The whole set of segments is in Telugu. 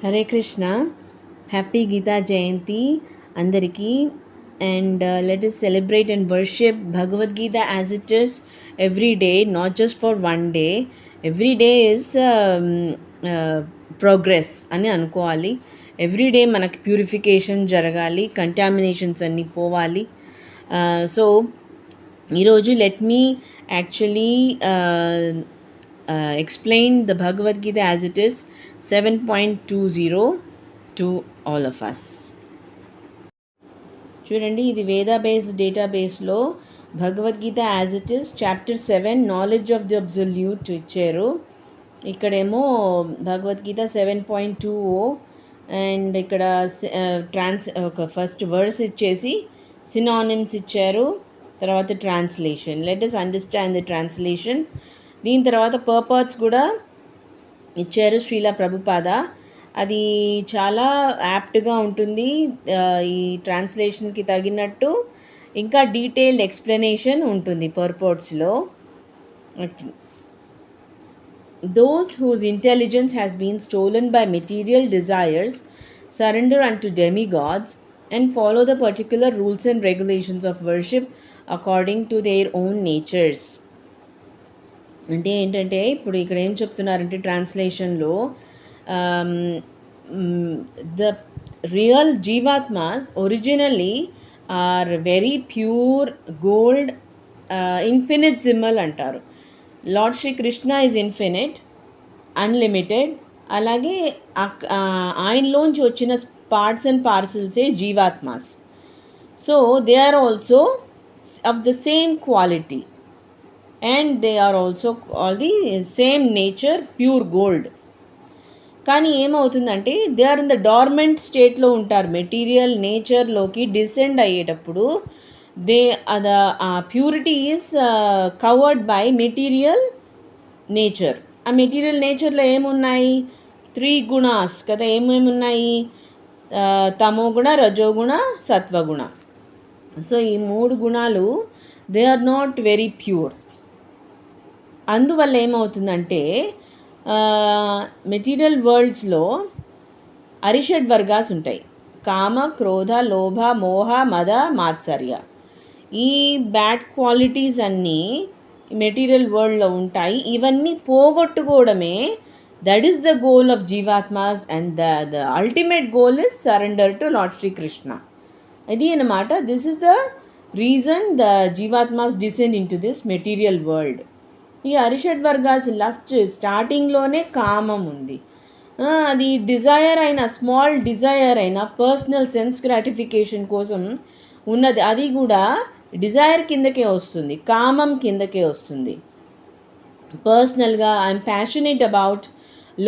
Hare Krishna, happy Gita Jayanti Andariki, and let us celebrate and worship Bhagavad Gita as it is every day, not just for one day. Every day is progress అని అనుకోవాలి. ఎవ్రీ డే మనకి ప్యూరిఫికేషన్ జరగాలి, కంటామినేషన్స్ అన్నీ పోవాలి. సో ఈరోజు let me actually explain the Bhagavad Gita as it is 7.20 to all of us. చూడండి, ఇది వేదా బేస్డ్ డేటాబేస్లో Bhagavad Gita as it is chapter 7 knowledge of the absolute ఇచ్చారు. ఇక్కడేమో భగవద్గీత 7.20 అండ్ ఇక్కడ ఒక ఫస్ట్ వర్స్ ఇచ్చేసి సినానిమ్స్ ఇచ్చారు, తర్వాత translation. Let us understand the translation. దీని తర్వాత పర్పర్స్ కూడా ఇచ్చారు శ్రీల ప్రభుపాద. అది చాలా యాప్ట్గా ఉంటుంది. ఈ ట్రాన్స్లేషన్కి తగినట్టు ఇంకా డీటెయిల్డ్ ఎక్స్ప్లెనేషన్ ఉంటుంది పర్పర్స్లో. Those whose intelligence has been stolen by material desires surrender unto demigods and follow the particular rules and regulations of worship according to their own natures. అంటే ఏంటంటే ఇప్పుడు ఇక్కడ ఏం చెప్తున్నారంటే ట్రాన్స్లేషన్లో the real jivatmas originally are very pure gold, infinite సిమ్మల్ అంటారు. Lord Sri Krishna is infinite, unlimited. అలాగే ఆయనలోంచి వచ్చిన పార్ట్స్ అండ్ పార్సల్సే jivatmas. So they are also of the same quality and they are also all the same nature, pure gold. కానీ ఏమవుతుందంటే they are in the dormant స్టేట్లో ఉంటారు. మెటీరియల్ నేచర్లోకి డిసెండ్ అయ్యేటప్పుడు ఆ purity is covered by material nature. ఆ మెటీరియల్ నేచర్లో ఏమున్నాయి? 3 గుణాస్ కదా. ఏమేమి ఉన్నాయి? తమోగుణ, రజోగుణ, సత్వగుణ. సో ఈ 3 గుణాలు they are not very pure. అందువల్ల ఏమవుతుందంటే మెటీరియల్ వరల్డ్స్లో అరిషడ్ వర్గాస్ ఉంటాయి. కామ, క్రోధ, లోభ, మోహ, మద, మాత్సర్య. ఈ బ్యాడ్ క్వాలిటీస్ అన్నీ మెటీరియల్ వరల్డ్లో ఉంటాయి. ఇవన్నీ పోగొట్టుకోవడమే that is the goal of jivatmas and the ultimate goal is surrender to lord Sri Krishna. ఇది అన్నమాట. This is the reason the jivatmas descend in to this material world. ఈ అరిషడ్ వర్గాస్ లాస్ట్ స్టార్టింగ్లోనే కామం ఉంది. అది డిజైర్ అయినా, స్మాల్ డిజైర్ అయినా పర్సనల్ సెన్స్ గ్రాటిఫికేషన్ కోసం ఉన్నది. అది కూడా డిజైర్ కిందకే వస్తుంది, కామం కిందకే వస్తుంది. పర్సనల్గా I'm passionate about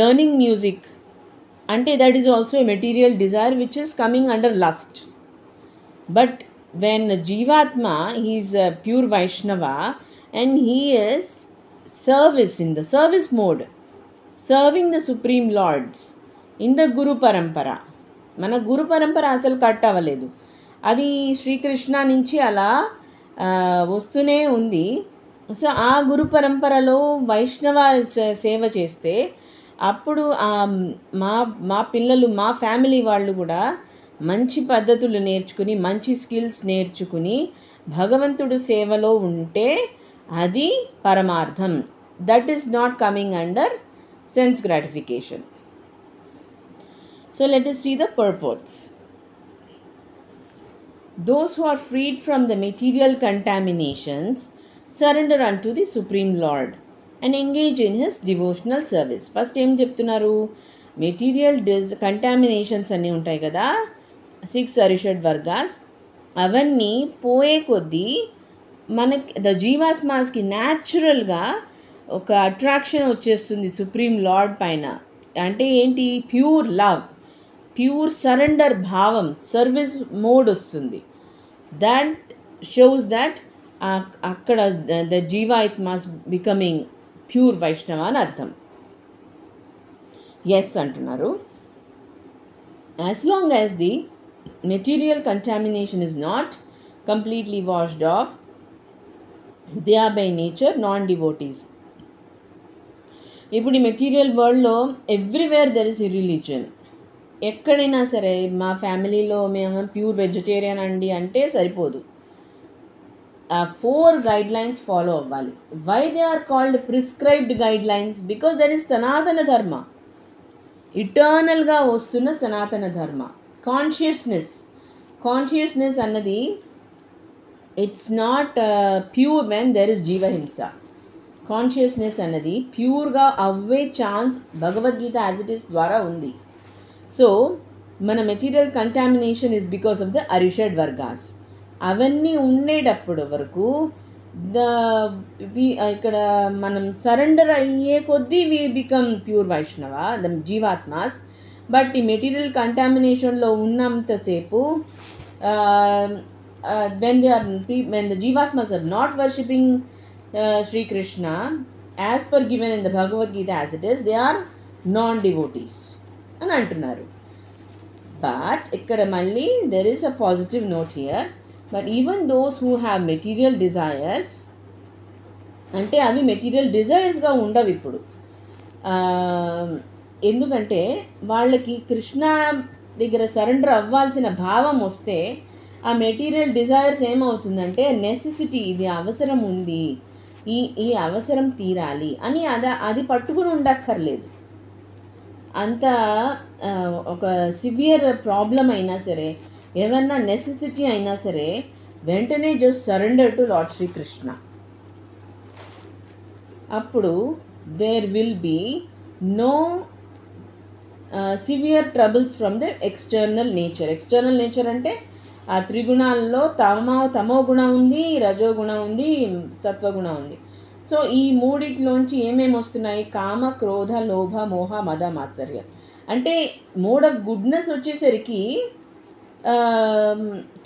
learning music అంటే that is also a material desire which is coming under lust. But when jivatma he is pure Vaishnava and he is in the service mode, serving the supreme lords in the guru parampara. మన గురు పరంపర అసలు కట్ అవ్వలేదు. అది శ్రీకృష్ణ నుంచి అలా వస్తూనే ఉంది. సో ఆ గురు పరంపరలో వైష్ణవ సేవ చేస్తే అప్పుడు మా పిల్లలు, మా ఫ్యామిలీ వాళ్ళు కూడా మంచి పద్ధతులు నేర్చుకుని, మంచి స్కిల్స్ నేర్చుకుని భగవంతుడు సేవలో ఉంటే అది పరమార్థం. That is not coming under sense gratification. So let us see the purports. Those who are freed from the material contaminations surrender unto the Supreme Lord and engage in his devotional service. First ఏం చెప్తున్నారు? మెటీరియల్ కంటామినేషన్స్ అన్నీ ఉంటాయి కదా, 6 అరిషడ్ వర్గాస్. అవన్నీ పోయే కొద్దీ మనకి ద జీవాత్మాస్కి న్యాచురల్గా ఒక అట్రాక్షన్ వచ్చేస్తుంది సుప్రీం లార్డ్ పైన. అంటే ఏంటి? ప్యూర్ లవ్, ప్యూర్ సరెండర్ భావం, సర్వీస్ మోడ్ వస్తుంది. దట్ షోస్ దట్ అక్కడ ద జీవాత్మాస్ బికమింగ్ ప్యూర్ వైష్ణవ అని అర్థం. ఎస్ అంటున్నారు. As long as the material contamination is not completely washed off, they are by nature non-devotees. ఇప్పుడు ఈ మెటీరియల్ వరల్డ్లో ఎవ్రీవేర్ దెర్ ఇస్ రిలీజియన్. ఎక్కడైనా సరే మా ఫ్యామిలీలో మేము ప్యూర్ వెజిటేరియన్ అండి అంటే సరిపోదు. 4 గైడ్లైన్స్ ఫాలో అవ్వాలి. Why they are called prescribed guidelines? Because that is Sanatana Dharma, ఇటర్నల్గా వస్తున్న సనాతన ధర్మ. కాన్షియస్నెస్ అన్నది it's not pure when there is జీవహింస. కాన్షియస్నెస్ అన్నది ప్యూర్గా అవ్వే chance Bhagavad Gita as it is ద్వారా ఉంది. సో మన material contamination is because of the అరిషడ్ వర్గాస్. అవన్నీ ఉండేటప్పుడు వరకు ఇక్కడ మనం సరెండర్ అయ్యే కొద్దీ వి బికమ్ ప్యూర్ వైష్ణవ, ద జీవాత్మాస్. బట్ ఈ మెటీరియల్ కంటామినేషన్లో ఉన్నంతసేపు when the Jivatmas are not worshipping Sri Krishna as per given in the Bhagavad Gita as it is, they are non-devotees అని అంటున్నారు. బట్ ఇక్కడ మళ్ళీ there is a positive note here. But even those who have material desires, అంటే అవి మెటీరియల్ డిజైర్స్గా ఉండవు ఇప్పుడు. ఎందుకంటే వాళ్ళకి కృష్ణ దగ్గర సరెండర్ అవ్వాల్సిన భావం వస్తే ఆ మెటీరియల్ డిజైర్స్ ఏమవుతుందంటే నెసెసిటీ, ఇది అవసరం ఉంది, ఈ అవసరం తీరాలి అని అది పట్టుకుని ఉండక్కర్లేదు. అంత ఒక సివియర్ ప్రాబ్లం అయినా సరే, ఏమన్నా నెసెసిటీ అయినా సరే, వెంటనే just surrender to lord Sri Krishna. అప్పుడు there will be no severe troubles from the external nature. External nature అంటే ఆ త్రిగుణాల్లో తమో గుణం ఉంది, రజోగుణం ఉంది, సత్వగుణం ఉంది. సో ఈ మూడిట్లోంచి ఏమేమి వస్తున్నాయి? కామ, క్రోధ, లోభ, మోహ, మద, మాత్సర్యం. అంటే మోడ్ ఆఫ్ గుడ్నెస్ వచ్చేసరికి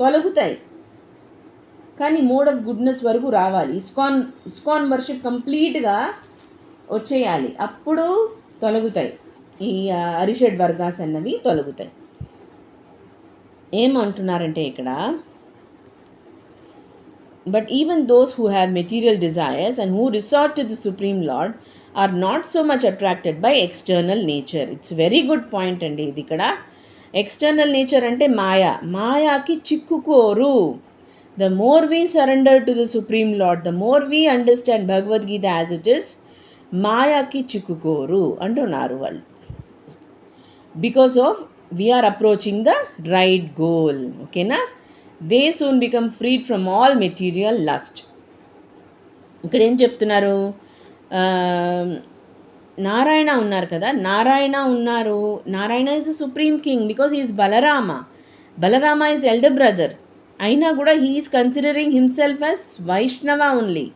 తొలగుతాయి, కానీ మోడ్ ఆఫ్ గుడ్నెస్ వరకు రావాలి. ఇస్కాన్ వర్షిప్ కంప్లీట్గా వచ్చేయాలి, అప్పుడు తొలగుతాయి ఈ అరిషడ్ వర్గాస్ అన్నవి తొలగుతాయి. ఏమంటున్నారంటే ఇక్కడ, but even those who have material desires and who resort to the supreme lord are not so much attracted by external nature. It's very good point అండి ఇది. ఇక్కడ ఎక్స్టర్నల్ నేచర్ అంటే మాయాకి చిక్కుకోరు. The more we surrender to the supreme lord, the more we understand Bhagavad Gita as it is, మాయాకి చిక్కుకోరు అంటున్నారు వాళ్ళు. Because of we are approaching the right goal. Okay na? They soon become freed from all material lust. ఇక్కడ ఏం చెప్తున్నారు? నారాయణ ఉన్నారు కదా, Narayana is the supreme king because he is Balarama is elder brother. అయినా కూడా he is considering himself as Vaishnava only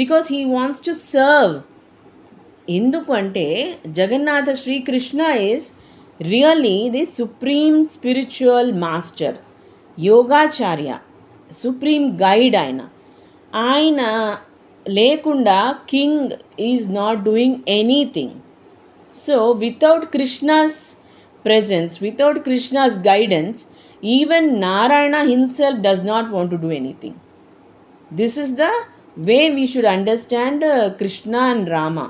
because he wants to serve. ఎందుకు అంటే Jagannatha Sri Krishna is really the supreme spiritual master, yogacharya, supreme guide. ఆయన లేకుండా king is not doing anything. So without Krishna's presence, without Krishna's guidance, even Narayana himself does not want to do anything. This is the way we should understand Krishna and Rama.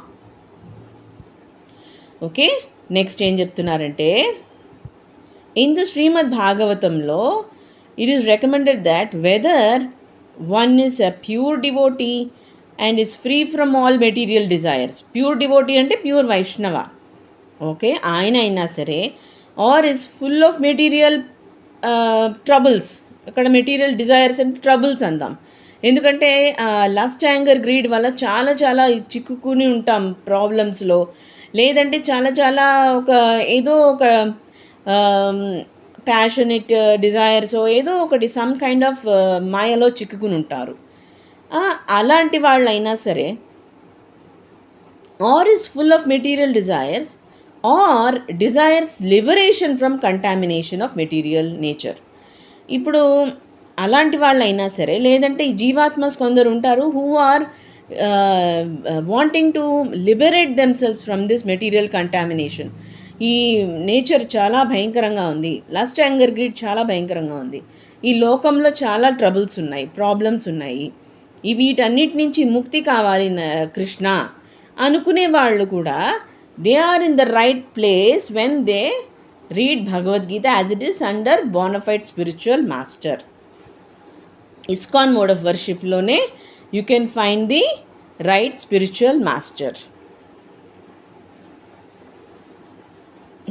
Okay, next ఏం చెప్తున్నారంటే, ఇన్ ద శ్రీమద్ భాగవతంలో it is recommended that whether one is a pure devotee and is free from all material desires. Pure devotee అంటే ప్యూర్ వైష్ణవ, ఓకే, ఆయన అయినా సరే, or is full of material troubles. అక్కడ మెటీరియల్ డిజైర్స్ అంటే ట్రబుల్స్ అందాం, ఎందుకంటే లస్ట్, యాంగర్, గ్రీడ్ వల్ల చాలా చాలా చిక్కుకుని ఉంటాం ప్రాబ్లమ్స్లో. లేదంటే చాలా ఏదో ఒక ప్యాషనెట్ డిజైర్స్ ఏదో ఒకటి సమ్ కైండ్ ఆఫ్ మాయలో చిక్కుకుని ఉంటారు. అలాంటి వాళ్ళైనా సరే, or is full of material desires or desires liberation from contamination of material nature. ఇప్పుడు అలాంటి వాళ్ళైనా సరే, లేదంటే ఈ జీవాత్మస్ కొందరు ఉంటారు who are wanting to liberate themselves from this material contamination. ఈ నేచర్ చాలా భయంకరంగా ఉంది, లస్ట్, యాంగర్, గ్రీడ్ చాలా భయంకరంగా ఉంది, ఈ లోకంలో చాలా ట్రబుల్స్ ఉన్నాయి, ప్రాబ్లమ్స్ ఉన్నాయి, వీటన్నిటి నుంచి ముక్తి కావాలి కృష్ణ అనుకునే వాళ్ళు కూడా they are in the right place when they Read Bhagavad Gita as it is under bona fide spiritual master. ISKCON mode of worship lone you can find the right spiritual master.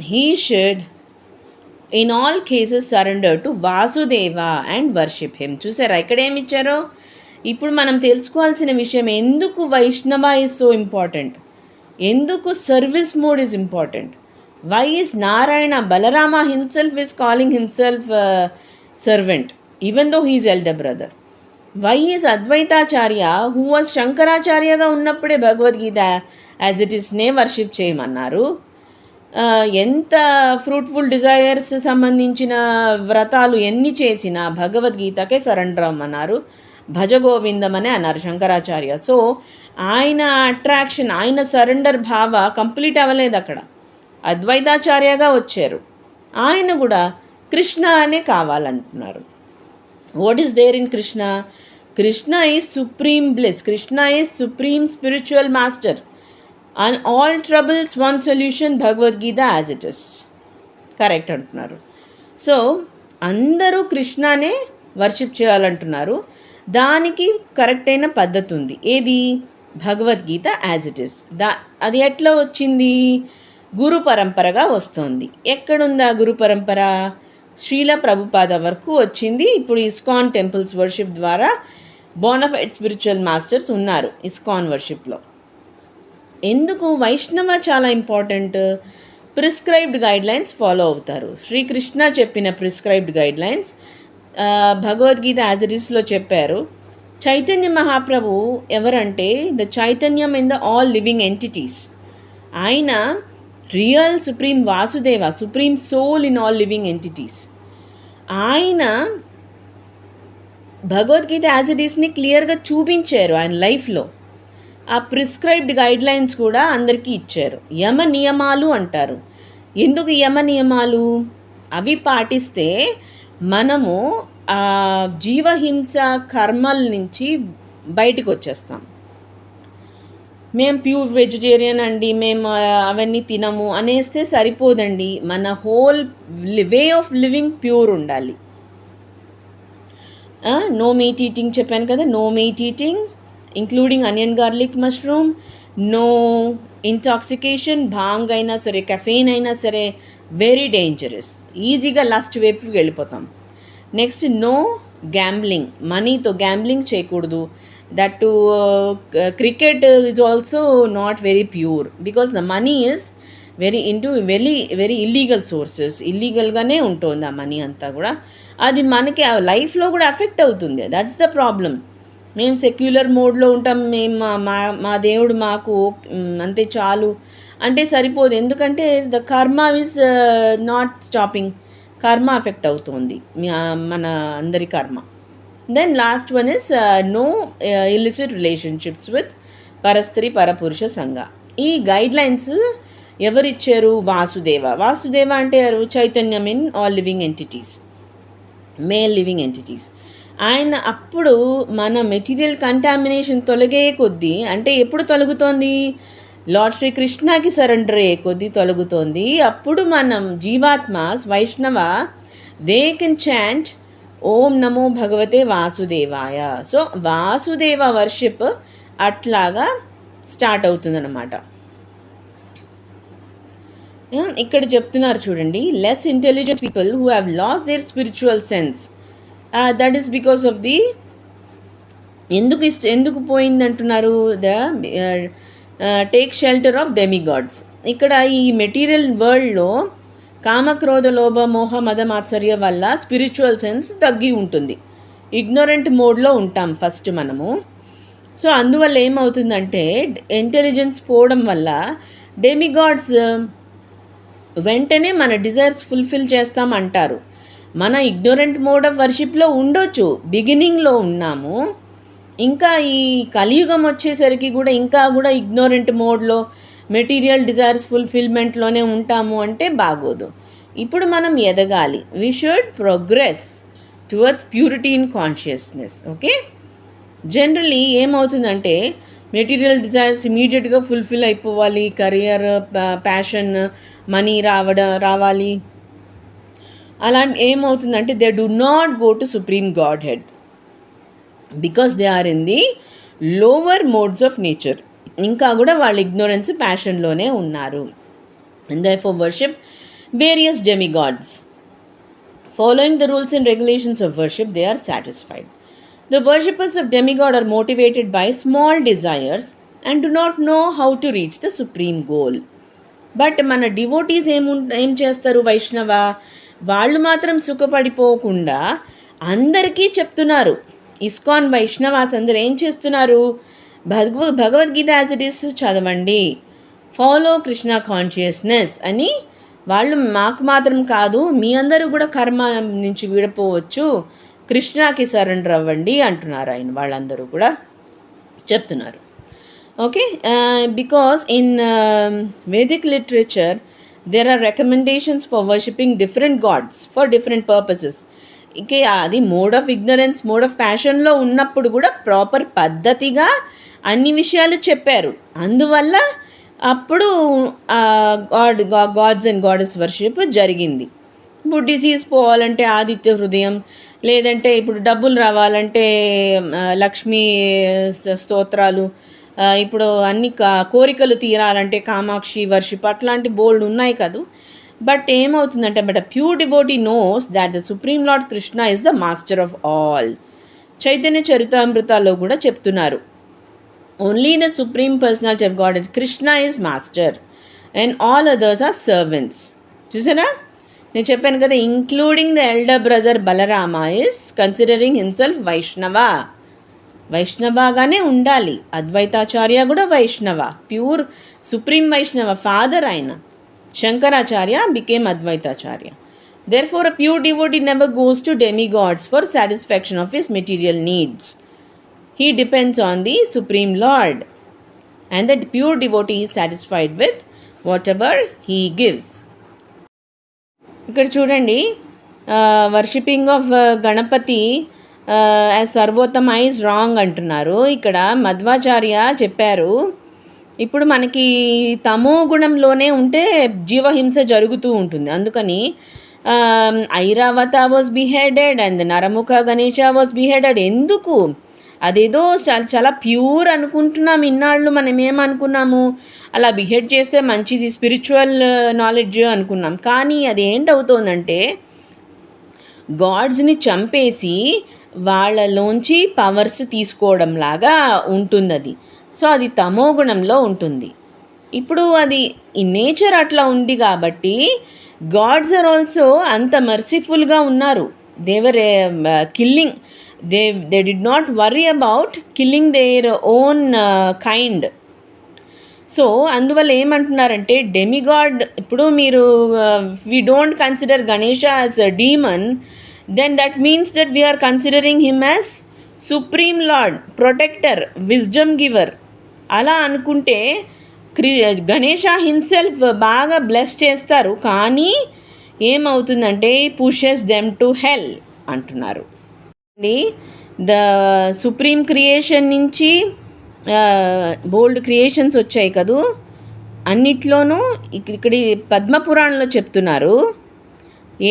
He should in all cases surrender to Vasudeva and worship him. చూసారా ఇక్కడ ఏమి ఇచ్చారో? ఇప్పుడు మనం తెలుసుకోవాల్సిన విషయం, ఎందుకు వైష్ణవ ఈజ్ సో ఇంపార్టెంట్, ఎందుకు service mode is important. Why is Narayana Balarama himself is calling himself servant even though he's elder brother. Why is Advaitacharya who was శంకరాచార్యగా ఉన్నప్పుడే భగవద్గీత యాజ్ ఇట్ ఈస్నే వర్షిప్ చేయమన్నారు. ఎంత ఫ్రూట్ఫుల్ డిజైర్స్ సంబంధించిన వ్రతాలు ఎన్ని చేసినా భగవద్గీతకే సరెండర్ అమ్మన్నారు, భజగోవిందం అని అన్నారు శంకరాచార్య. సో ఆయన అట్రాక్షన్, ఆయన సరెండర్ భావ కంప్లీట్ అవ్వలేదు అక్కడ, అద్వైతాచార్యగా వచ్చారు. ఆయన కూడా కృష్ణ అనే కావాలంటున్నారు. What is there in Krishna? Krishna is supreme bliss, Krishna is supreme spiritual master. And all troubles one solution, Bhagavad Gita as it is. Correct అంటున్నారు. సో అందరూ కృష్ణనే వర్షిప్ చేయాలంటున్నారు. దానికి కరెక్ట్ అయిన పద్ధతి ఉంది. ఏది? Bhagavad Gita as it is. అది ఎట్లా వచ్చింది? గురు పరంపరగా వస్తుంది. ఎక్కడుంది ఆ గురు పరంపర? శ్రీల ప్రభుపాద వరకు వచ్చింది. ఇప్పుడు ఇస్కాన్ టెంపుల్స్ వర్షిప్ ద్వారా బోనఫైడ్ స్పిరిచువల్ మాస్టర్స్ ఉన్నారు ఇస్కాన్ వర్షిప్లో. ఎందుకు వైష్ణవ చాలా ఇంపార్టెంట్? ప్రిస్క్రైబ్డ్ గైడ్లైన్స్ ఫాలో అవుతారు. శ్రీకృష్ణ చెప్పిన prescribed guidelines Bhagavad Gita as it ఈస్లో చెప్పారు. చైతన్య మహాప్రభు ఎవరంటే ద చైతన్యం in the all living entities. ఆయన real supreme Vasudeva, supreme soul in all living entities. ఆయన భగవద్గీత యాజ్ ఇట్ ఈస్ని క్లియర్గా చూపించారు ఆయన లైఫ్లో. ఆ ప్రిస్క్రైబ్డ్ గైడ్లైన్స్ కూడా అందరికీ ఇచ్చారు. యమ నియమాలు అంటారు. ఎందుకు యమ నియమాలు? అవి పాటిస్తే మనము ఆ జీవహింస కర్మల నుంచి బయటకు వచ్చేస్తాం. మేము ప్యూర్ వెజిటేరియన్ అండి, మేము అవన్నీ తినము అనేస్తే సరిపోదండి. మన whole way of living pure ఉండాలి. నో మీట్ ఈటింగ్ చెప్పాను కదా, no meat eating including onion garlic mushroom, no intoxication, bhang అయినా సరే కెఫెయిన్ అయినా సరే వెరీ డేంజరస్, ఈజీగా లాస్ట్ వైపుకి వెళ్ళిపోతాం. నెక్స్ట్ నో గ్యాంబ్లింగ్, మనీతో గ్యాంబ్లింగ్ చేయకూడదు. That to cricket is also not very pure because the money is very very illegal sources, ఇల్లీగల్గానే ఉంటుంది ఆ మనీ అంతా కూడా. అది మనకి లైఫ్లో కూడా ఎఫెక్ట్ అవుతుంది. That's the problem. మేము సెక్యులర్ మోడ్లో ఉంటాం, మేము మా దేవుడు మాకు అంతే చాలు అంటే సరిపోదు. ఎందుకంటే the karma is not stopping, karma effect అవుతుంది మన అందరి కర్మ. Then last one is no illicit relationships with పరస్త్రీ పరపురుష సంఘ. ఈ గైడ్లైన్స్ ఎవరిచ్చారు? వాసుదేవ. వాసుదేవ అంటే చైతన్యం in all living entities, male living entities. ఆయన అప్పుడు మన మెటీరియల్ కంటామినేషన్ తొలగే కొద్దీ, అంటే ఎప్పుడు తొలగుతోంది? లార్డ్ శ్రీకృష్ణకి సరెండర్ అయ్యే కొద్దీ తొలగుతోంది. అప్పుడు మనం జీవాత్మాస్ వైష్ణవ దే కెన్ చాంట్ ఓం నమో భగవతే వాసుదేవాయ. సో వాసుదేవ వర్షిప్ అట్లాగా స్టార్ట్ అవుతుందన్నమాట. ఇక్కడ చెప్తున్నారు చూడండి, less intelligent people who have lost their spiritual sense, that is because of the ఎందుకు పోయింది అంటున్నారు? The take shelter of demigods. ఇక్కడ ఈ మెటీరియల్ వరల్డ్లో కామక్రోధ లోభ మోహ మద మాత్సర్య వల్ల స్పిరిచువల్ సెన్స్ తగ్గి ఉంటుంది. ఇగ్నోరెంట్ మోడ్లో ఉంటాం ఫస్ట్ మనము. సో అందువల్ల ఏమవుతుందంటే ఇంటెలిజెన్స్ పోవడం వల్ల డెమిగాడ్స్ వెంటనే మన డిజైర్స్ ఫుల్ఫిల్ చేస్తామంటారు. మన ఇగ్నోరెంట్ మోడ్ ఆఫ్ వర్షిప్లో ఉండొచ్చు, బిగినింగ్లో ఉన్నాము. ఇంకా ఈ కలియుగం వచ్చేసరికి కూడా ఇంకా కూడా ఇగ్నోరెంట్ మోడ్లో మెటీరియల్ డిజైర్స్ ఫుల్ఫిల్మెంట్లోనే ఉంటాము అంటే బాగోదు. ఇప్పుడు మనం ఎదగాలి. We should progress towards purity in consciousness. Okay, generally ఏమవుతుందంటే మెటీరియల్ డిజైర్స్ ఇమీడియట్గా ఫుల్ఫిల్ అయిపోవాలి, కెరియర్, ప్యాషన్, మనీ రావాలి, అలా ఏమవుతుందంటే they do not go to supreme Godhead because they are in the lower modes of nature. ఇంకా కూడా వాళ్ళు ఇగ్నోరెన్స్ ప్యాషన్లోనే ఉన్నారు. And therefore worship various demigods. Following the rules and regulations of worship, they are satisfied. The worshippers of demigod are motivated by small desires and do not know how to reach the supreme goal. But మన డివోటీస్ ఏం చేస్తారు వైష్ణవ, వాళ్ళు మాత్రం సుఖపడిపోకుండా అందరికీ చెప్తున్నారు. ఇస్కాన్ వైష్ణవాస్ అందరూ ఏం చేస్తున్నారు, భగవద్గీత యాజ్ ఇట్ ఈస్ చదవండి, ఫాలో కృష్ణ కాన్షియస్నెస్ అని. వాళ్ళు మాకు మాత్రం కాదు, మీ అందరూ కూడా కర్మ నుంచి విడిపోవచ్చు, కృష్ణకి సరెండర్ అవ్వండి అంటున్నారు ఆయన. వాళ్ళందరూ కూడా చెప్తున్నారు. Okay, because in Vedic literature there are recommendations for worshipping different gods for different purposes. ఇంకే అది mode of ignorance, mode of ప్యాషన్లో ఉన్నప్పుడు కూడా ప్రాపర్ పద్ధతిగా అన్ని విషయాలు చెప్పారు. అందువల్ల అప్పుడు గాడ్స్ అండ్ గాడెస్ వర్షిప్ జరిగింది. ఇప్పుడు డిసీజ్ పోవాలంటే ఆదిత్య హృదయం, లేదంటే ఇప్పుడు డబ్బులు రావాలంటే లక్ష్మీ స్తోత్రాలు, ఇప్పుడు అన్ని కోరికలు తీరాలంటే కామాక్షి వర్షిప్, అట్లాంటి బోల్డ్ ఉన్నాయి కదా. బట్ ఏమవుతుందంటే but pure devotee knows that the supreme lord Krishna is the master of all. Chaitanya చరితామృతాల్లో కూడా చెప్తున్నారు, only the supreme personality of god Krishna is master and all others are servants. చూసారా, నేను చెప్పాను కదా, including the elder brother Balarama is considering himself Vaishnava. వైష్ణవగానే ఉండాలి. అద్వైతాచార్య కూడా Vaishnava, pure supreme Vaishnava father ఆయన. Shankaracharya became Advaitacharya. Therefore, a pure devotee never goes to demigods for satisfaction of his material needs. He depends on the Supreme Lord. And that pure devotee is satisfied with whatever he gives. ఇక్కడ చూడండి, వర్షిపింగ్ ఆఫ్ గణపతి యాజ్ సర్వోత్తమ ఈజ్ రాంగ్ అంటున్నారు. ఇక్కడ మధ్వాచార్య చెప్పారు, ఇప్పుడు మనకి తమో గుణంలోనే ఉంటే జీవహింస జరుగుతూ ఉంటుంది. అందుకని Airavata was beheaded and Naramukha Ganesha was beheaded. ఎందుకు? అదేదో చాలా ప్యూర్ అనుకుంటున్నాం ఇన్నాళ్ళు. మనం ఏమనుకున్నాము, అలా బిహేవ్ చేస్తే మంచిది, స్పిరిచువల్ నాలెడ్జ్ అనుకున్నాం. కానీ అది ఏంటవుతోందంటే గాడ్స్ని చంపేసి వాళ్ళలోంచి పవర్స్ తీసుకోవడం లాగా ఉంటుంది అది. సో అది తమో గుణంలో ఉంటుంది. ఇప్పుడు అది ఈ నేచర్ అట్లా ఉంది కాబట్టి గాడ్స్ ఆర్ ఆల్సో అంత మర్సిఫుల్గా ఉన్నారు. They were killing, they did not worry about killing their own kind. So అందువల్ల ఏమంటున్నారంటే డెమిగాడ్, ఇప్పుడు మీరు we don't consider Ganesha as a demon, then that means that we are considering him as supreme lord, protector, wisdom giver. అలా అనుకుంటే గణేష హిమ్సెల్ఫ్ బాగా బ్లెస్ చేస్తారు, కానీ ఏమవుతుందంటే పుషెస్ దెమ్ టు హెల్ అంటున్నారు. ద సుప్రీం క్రియేషన్ నుంచి బోల్డ్ క్రియేషన్స్ వచ్చాయి కదూ, అన్నిట్లోనూ ఇక్కడ పద్మపురాణంలో చెప్తున్నారు.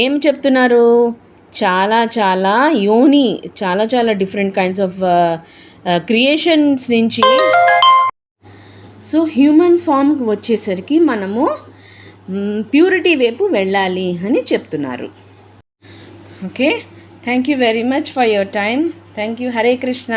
ఏం చెప్తున్నారు? చాలా చాలా యోని, చాలా చాలా డిఫరెంట్ కైండ్స్ ఆఫ్ క్రియేషన్స్ నుంచి. సో హ్యూమన్ ఫామ్కి వచ్చేసరికి మనము ప్యూరిటీ వైపు వెళ్ళాలి అని చెప్తున్నారు. Okay, thank you very much for your time. Thank you. Hare Krishna.